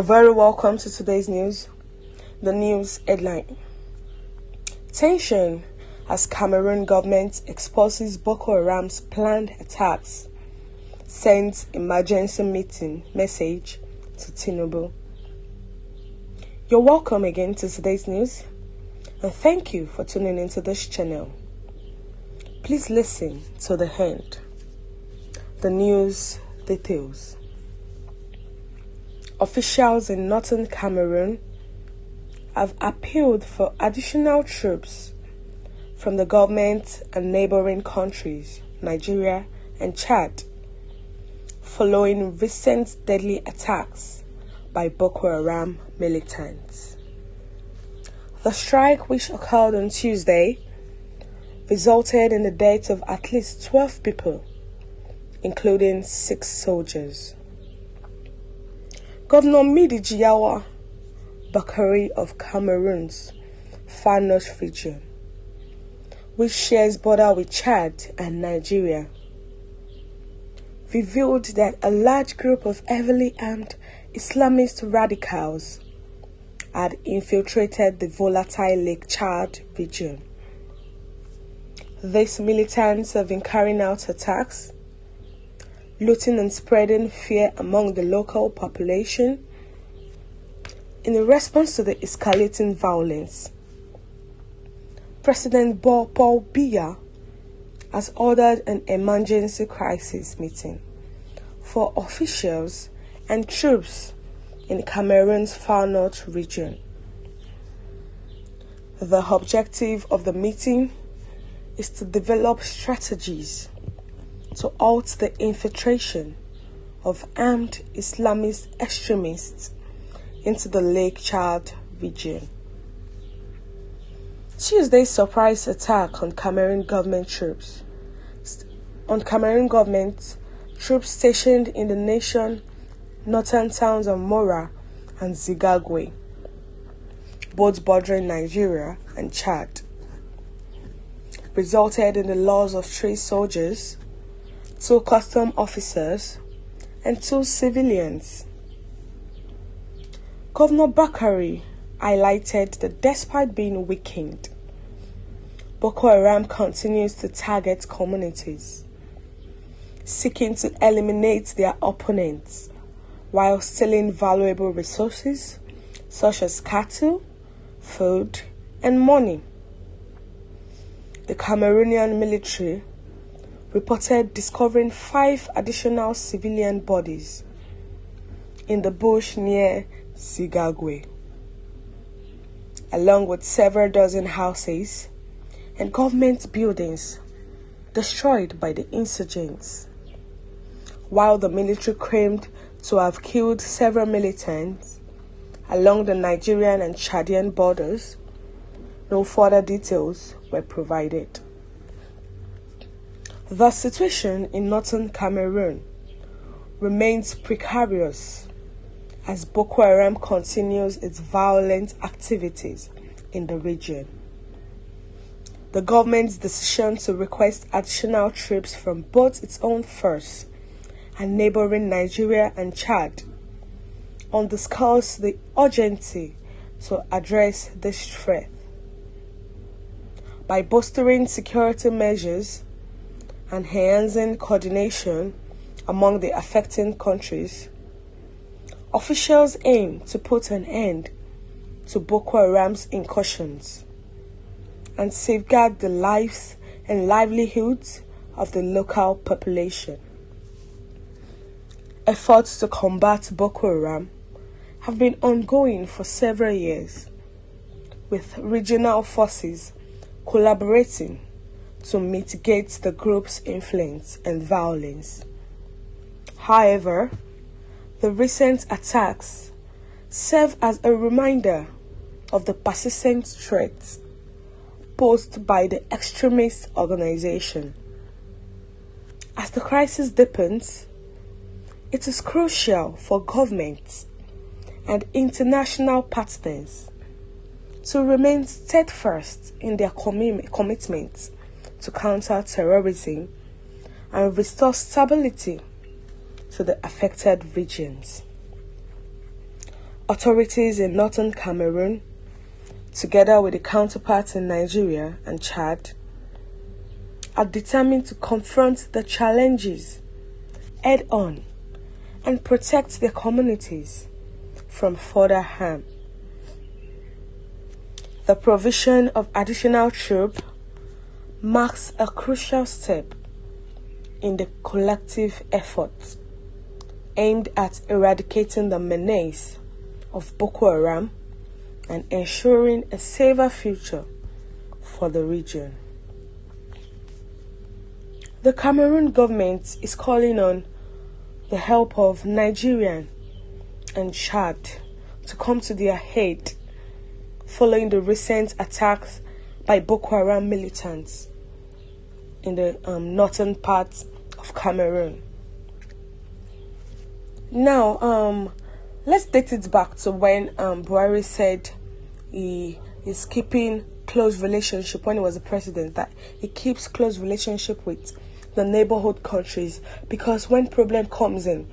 You're very welcome to today's news. The news headline: Tension as Cameroon government exposes Boko Haram's planned attacks, sends emergency meeting message to Tinubü. You're welcome again to today's news, and thank you for tuning into this channel. Please listen to the end. The news details. Officials in northern Cameroon have appealed for additional troops from the government and neighboring countries, Nigeria and Chad, following recent deadly attacks by Boko Haram militants. The strike, which occurred on Tuesday, resulted in the death of at least 12 people, including 6 soldiers. Governor Midiji Yawa Buhari of Cameroon's far north region, which shares border with Chad and Nigeria, revealed that a large group of heavily armed Islamist radicals had infiltrated the volatile Lake Chad region. These militants have been carrying out attacks, looting and spreading fear among the local population in response to the escalating violence. President Paul Biya has ordered an emergency crisis meeting for officials and troops in Cameroon's far north region. The objective of the meeting is to develop strategies to halt the infiltration of armed Islamist extremists into the Lake Chad region. Tuesday's surprise attack on Cameroon government troops stationed in the nation's northern towns of Mora and Zigagwe, both bordering Nigeria and Chad, resulted in the loss of 3 soldiers, 2 custom officers, and 2 civilians. Governor Buhari highlighted that despite being weakened, Boko Haram continues to target communities, seeking to eliminate their opponents while stealing valuable resources such as cattle, food, and money. The Cameroonian military reported discovering 5 additional civilian bodies in the bush near Zigagwe, along with several dozen houses and government buildings destroyed by the insurgents. While the military claimed to have killed several militants along the Nigerian and Chadian borders, no further details were provided. The situation in northern Cameroon remains precarious as Boko Haram continues its violent activities in the region. The government's decision to request additional troops from both its own force and neighboring Nigeria and Chad underscores the urgency to address this threat. By bolstering security measures and enhancing coordination among the affected countries, officials aim to put an end to Boko Haram's incursions and safeguard the lives and livelihoods of the local population. Efforts to combat Boko Haram have been ongoing for several years, with regional forces collaborating to mitigate the group's influence and violence. However, the recent attacks serve as a reminder of the persistent threats posed by the extremist organization. As the crisis deepens, it is crucial for governments and international partners to remain steadfast in their commitment to counter terrorism and restore stability to the affected regions. authorities in northern Cameroon, together with the counterparts in Nigeria and Chad, are determined to confront the challenges head-on and protect their communities from further harm. The provision of additional troops marks a crucial step in the collective effort aimed at eradicating the menace of Boko Haram and ensuring a safer future for the region. The Cameroon government is calling on the help of Nigeria and Chad to come to their aid following the recent attacks by Boko Haram militants in the northern parts of Cameroon. Now, let's date it back to when Buhari said he is keeping close relationship when he was the president, that he keeps close relationship with the neighborhood countries, because when problem comes in,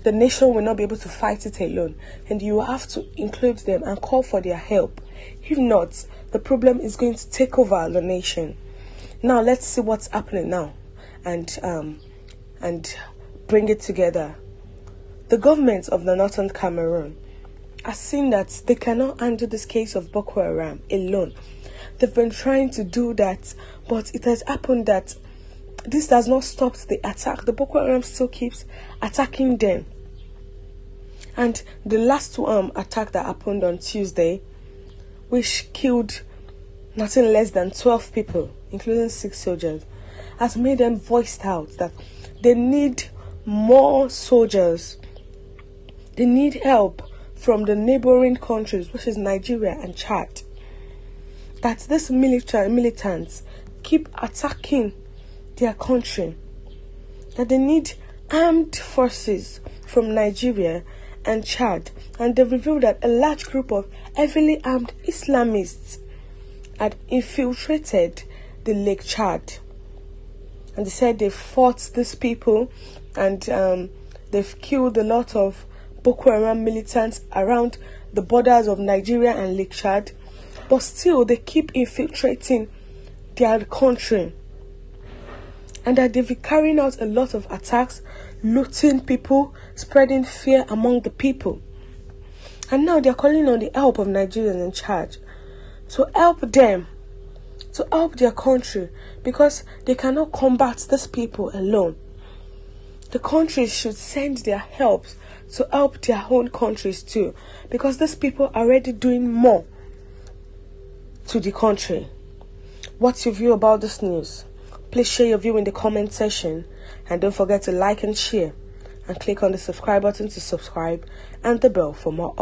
the nation will not be able to fight it alone, and you have to include them and call for their help. If not, the problem is going to take over the nation. Now let's see what's happening now and bring it together. The government of the northern Cameroon has seen that they cannot handle this case of Boko Haram alone. They've been trying to do that, but it has happened that this does not stop the attack. The Boko Haram still keeps attacking them. And the last attack that happened on Tuesday, which killed nothing less than 12 people, including 6 soldiers, has made them voiced out that they need more soldiers. They need help from the neighboring countries, which is Nigeria and Chad. That these militants keep attacking their country. That they need armed forces from Nigeria and Chad. And they revealed that a large group of heavily armed Islamists had infiltrated the Lake Chad. And they said they fought these people and they've killed a lot of Boko Haram militants around the borders of Nigeria and Lake Chad, but still they keep infiltrating their country, and that they've been carrying out a lot of attacks, looting people, spreading fear among the people. And now they're calling on the help of Nigerians in Chad to help them, to help their country, because they cannot combat these people alone. The countries should send their help to help their own countries too, because these people are already doing more to the country. What's your view about this news? Please share your view in the comment section, and don't forget to like and share, and click on the subscribe button to subscribe and the bell for more